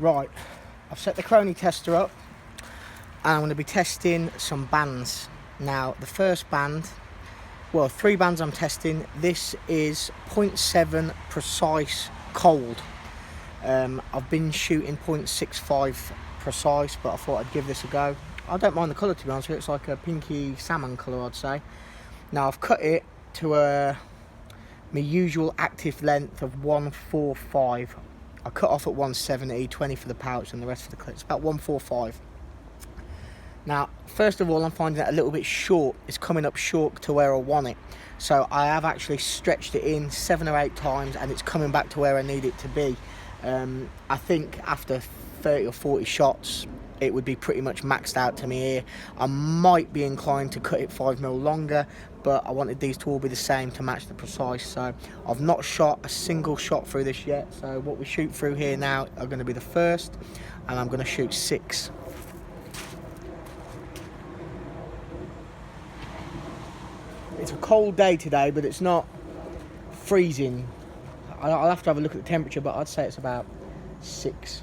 Right, I've set the Chrony tester up and I'm going to be testing some bands. Now the first band, well, 3 bands I'm testing. This is 0.7 precise cold. I've been shooting 0.65 precise, but I thought I'd give this a go. I don't mind the colour, to be honest with you. It's like a pinky salmon colour, I'd say. Now I've cut it to my usual active length of 145. I cut off at 170, 20 for the pouch and the rest for the clip. It's about 145. Now, first of all, I'm finding it a little bit short. It's coming up short to where I want it. So I have actually stretched it in 7 or 8 times and it's coming back to where I need it to be. I think after 30 or 40 shots, it would be pretty much maxed out to me here. I might be inclined to cut it 5mm longer, but I wanted these to all be the same to match the precise. So I've not shot a single shot through this yet. So what we shoot through here now are going to be the first, and I'm going to shoot 6. It's a cold day today, but it's not freezing. I'll have to have a look at the temperature, but I'd say it's about 6.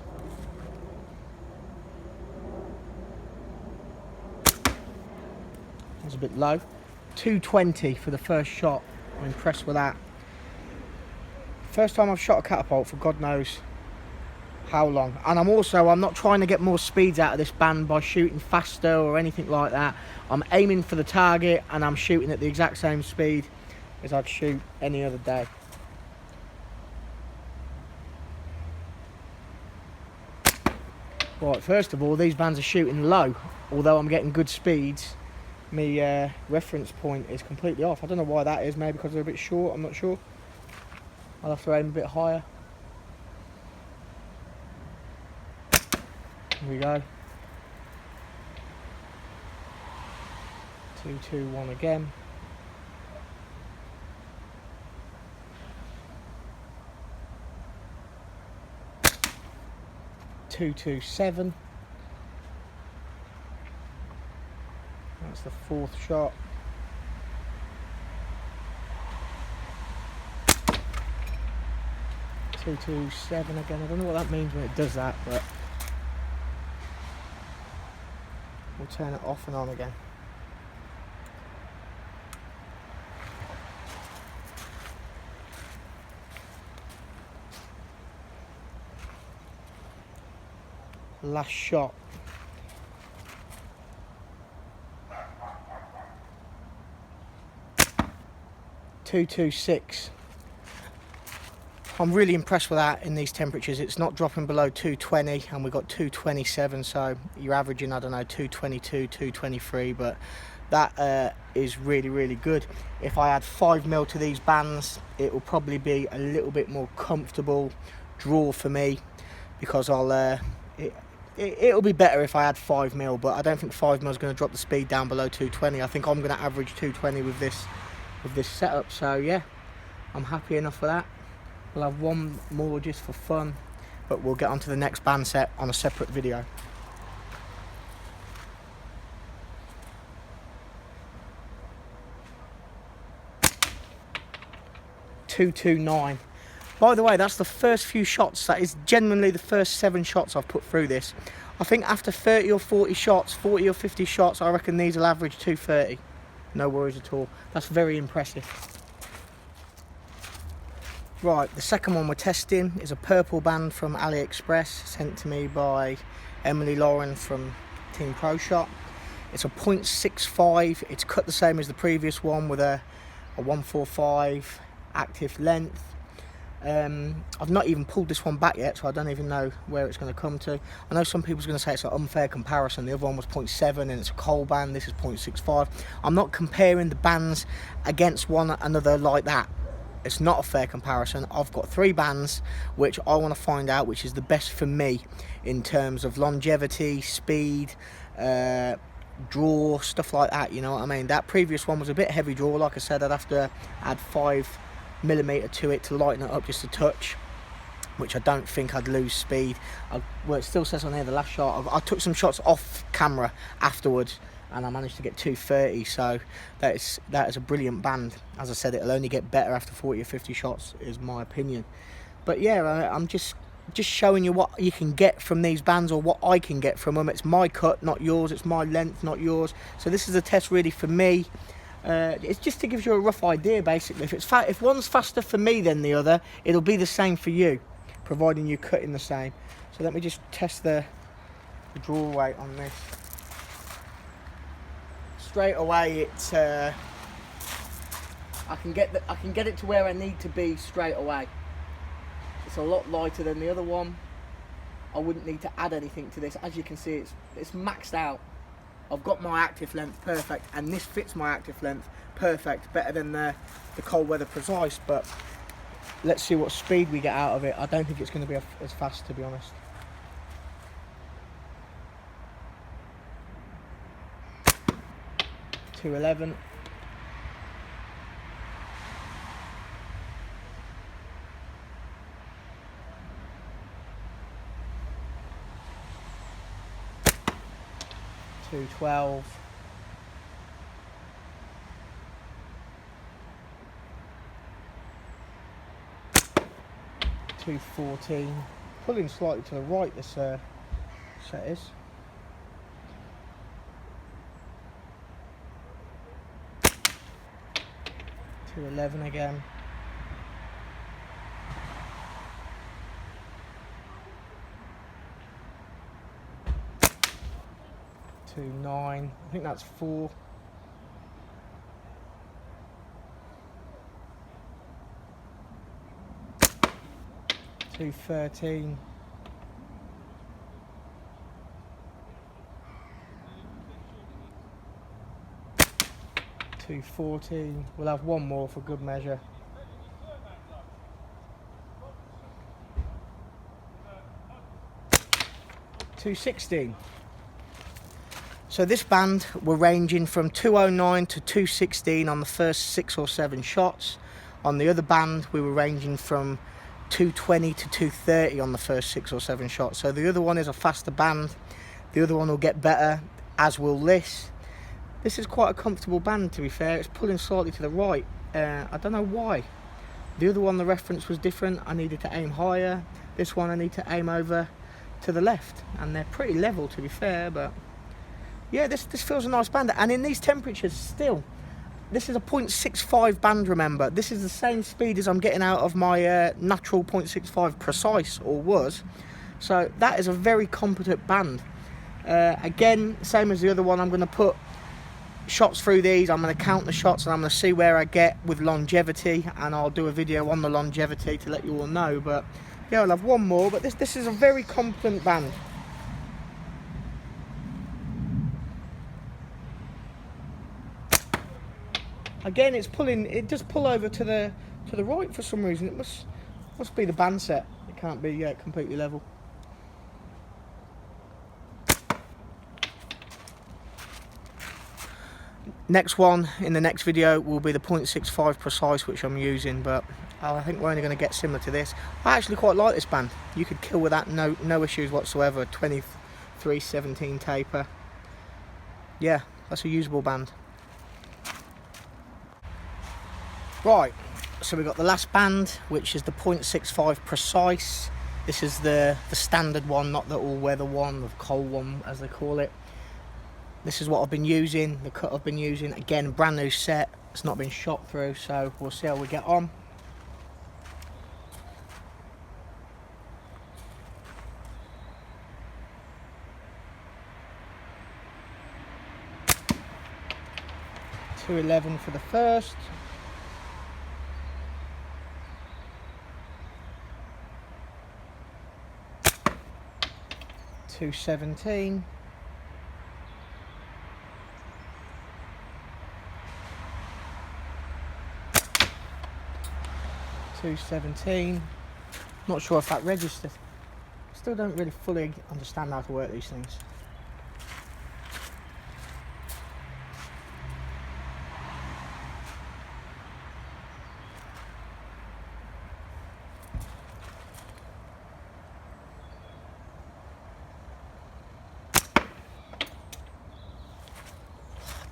That's a bit low. 220 for the first shot. I'm impressed with that. First time I've shot a catapult for God knows how long. And I'm not trying to get more speeds out of this band by shooting faster or anything like that. I'm aiming for the target and I'm shooting at the exact same speed as I'd shoot any other day. Right, first of all, these bands are shooting low. Although I'm getting good speeds, my reference point is completely off. I don't know why that is, maybe because they're a bit short, I'm not sure. I'll have to aim a bit higher. Here we go. 2, 2, 1 again. Two, 2, 7. That's the 4th shot. 2, 2, 7 again. I don't know what that means when it does that, but we'll turn it off and on again. Last shot. 226. I'm really impressed with that in these temperatures. It's not dropping below 220 and we've got 227, so you're averaging, I don't know, 222, 223, but that is really, really good. If I add 5mm to these bands, it will probably be a little bit more comfortable draw for me, because it'll be better if I add 5mm, but I don't think 5mm is going to drop the speed down below 220. I think I'm going to average 220 with this setup. So yeah, I'm happy enough for that. We'll have one more just for fun, but we'll get onto the next band set on a separate video. .229. By the way, that's the first few shots. That is genuinely the first 7 shots I've put through this. I think after 30 or 40 shots, 40 or 50 shots, I reckon these will average 230. No worries at all. That's very impressive. Right, the second one we're testing is a purple band from AliExpress, sent to me by Emily Lauren from Team Pro Shot. It's a 0.65. It's cut the same as the previous one with a 145 active length. I've not even pulled this one back yet, so I don't even know where it's going to come to. I know some people's going to say it's an unfair comparison. The other one was 0.7 and it's a cold band. This is 0.65. I'm not comparing the bands against one another like that. It's not a fair comparison. I've got 3 bands which I want to find out which is the best for me in terms of longevity, speed, draw, stuff like that, you know what I mean. That previous one was a bit heavy draw. Like I said, I'd have to add 5mm to it to lighten it up just a touch, which I don't think I'd lose speed. Well, it still says on here the last shot. I took some shots off camera afterwards and I managed to get 230, so that is a brilliant band. As I said, it'll only get better after 40 or 50 shots is my opinion. But yeah, I'm just just showing you what you can get from these bands, or what I can get from them. It's my cut, not yours. It's my length, not yours. So this is a test really for me. It's just to give you a rough idea, basically. If one's faster for me than the other, it'll be the same for you, providing you're cutting the same. So let me just test the draw weight on this. Straight away, it's I can get it to where I need to be straight away. It's a lot lighter than the other one. I wouldn't need to add anything to this. As you can see, it's maxed out. I've got my active length perfect, and this fits my active length perfect, better than the cold weather precise. But let's see what speed we get out of it. I don't think it's going to be as fast, to be honest. .211. .212. .214. Pulling slightly to the right, this set is. .211 again. .29. I think that's 4. .213. .214. We'll have one more for good measure. .216. So this band, we're ranging from 209 to 216 on the first 6 or 7 shots. On the other band, we were ranging from 220 to 230 on the first 6 or 7 shots. So the other one is a faster band. The other one will get better, as will this. This is quite a comfortable band, to be fair. It's pulling slightly to the right. I don't know why. The other one, the reference was different. I needed to aim higher. This one, I need to aim over to the left. And they're pretty level, to be fair, but yeah, this feels a nice band. And in these temperatures still, this is a 0.65 band, remember. This is the same speed as I'm getting out of my natural 0.65 precise, or was. So that is a very competent band. Again, same as the other one, I'm going to put shots through these. I'm going to count the shots, and I'm going to see where I get with longevity, and I'll do a video on the longevity to let you all know. But yeah, I'll have one more, but this is a very competent band. Again, it's pulling. It does pull over to the right for some reason. It must be the band set. It can't be completely level. Next one in the next video will be the 0.65 precise, which I'm using, but I think we're only going to get similar to this. I actually quite like this band. You could kill with that, no issues whatsoever. 2317 taper. Yeah, that's a usable band. Right, so we've got the last band, which is the 0.65 precise. This is the standard one, not the all-weather one, the cold one as they call it. This is what I've been using, the cut I've been using. Again, brand new set, it's not been shot through, so we'll see how we get on. .211 for the first. .217. .217. Not sure if that registered. Still don't really fully understand how to work these things.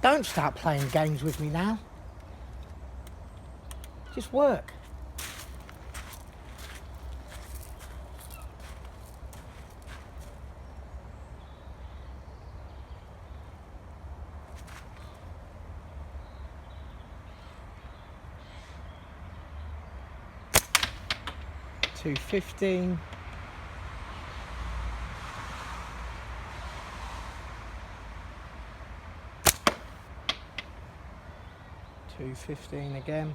Don't start playing games with me now. Just work. 215. $2.15 again.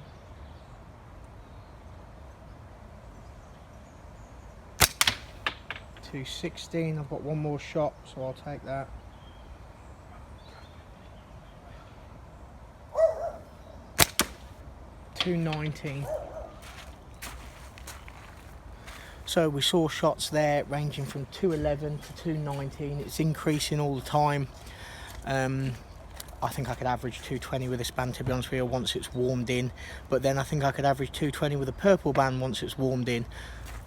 $2.16. I've got one more shot, so I'll take that. $2.19. So we saw shots there ranging from $2.11 to $2.19. It's increasing all the time. I think I could average $2.20 with this band, to be honest with you, once it's warmed in. But then I think I could average $2.20 with a purple band once it's warmed in.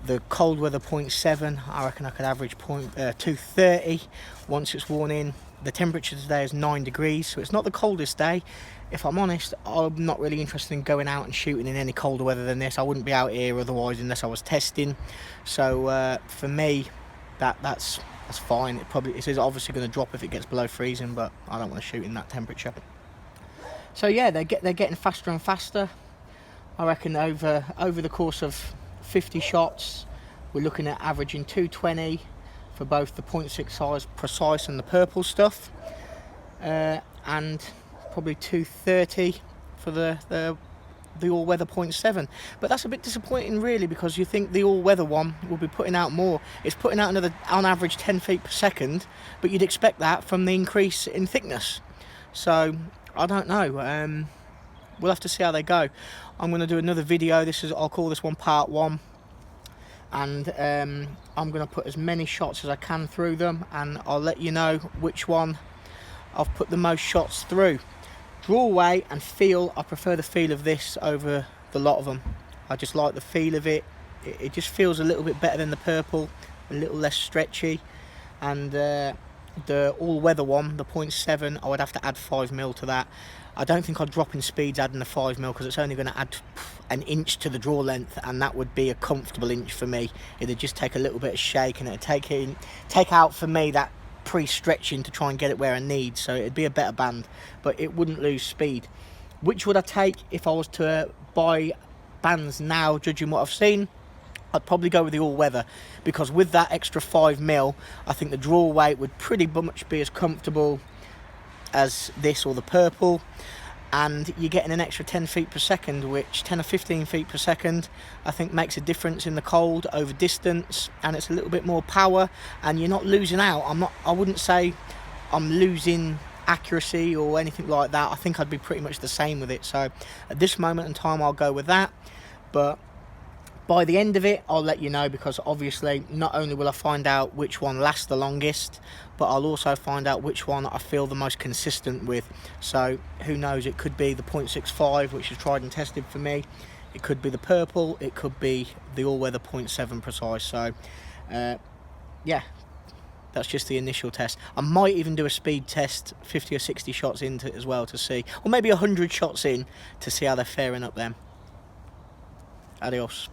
The cold weather 0.7, I reckon I could average $2.30 once it's worn in. The temperature today is 9 degrees, so it's not the coldest day. If I'm honest, I'm not really interested in going out and shooting in any colder weather than this. I wouldn't be out here otherwise unless I was testing. So for me, that's fine. It is obviously going to drop if it gets below freezing, but I don't want to shoot in that temperature. So yeah, they're getting faster and faster. I reckon over the course of 50 shots, we're looking at averaging 220 for both the 0.6 size precise and the purple stuff, and probably 230 for the all-weather 0.7. But that's a bit disappointing really, because you think the all-weather one will be putting out more. It's putting out another, on average, 10 feet per second, but you'd expect that from the increase in thickness. So I don't know. We'll have to see how they go. I'm going to do another video. I'll call this one part 1, and I'm going to put as many shots as I can through them, and I'll let you know which one I've put the most shots through. Draw weight and feel, I prefer the feel of this over the lot of them. I just like the feel of it. It just feels a little bit better than the purple, a little less stretchy. And the all-weather one, the 0.7, I would have to add 5mm to that. I don't think I'd drop in speeds adding the 5mm, because it's only going to add an inch to the draw length, and that would be a comfortable inch for me. It'd just take a little bit of shake, and it'd take out for me that pre-stretching to try and get it where I need. So it'd be a better band, but it wouldn't lose speed. Which would I take if I was to buy bands now, judging what I've seen? I'd probably go with the all-weather, because with that extra 5mm, I think the draw weight would pretty much be as comfortable as this or the purple, and you're getting an extra 10 feet per second, which 10 or 15 feet per second I think makes a difference in the cold over distance, and it's a little bit more power, and you're not losing out. I wouldn't say I'm losing accuracy or anything like that. I think I'd be pretty much the same with it. So at this moment in time, I'll go with that. But by the end of it, I'll let you know, because obviously not only will I find out which one lasts the longest, but I'll also find out which one I feel the most consistent with. So who knows, it could be the 0.65, which is tried and tested for me. It could be the purple, it could be the all-weather 0.7 precise. So yeah, that's just the initial test. I might even do a speed test, 50 or 60 shots into it as well, to see, or maybe 100 shots in, to see how they're faring up then. Adios.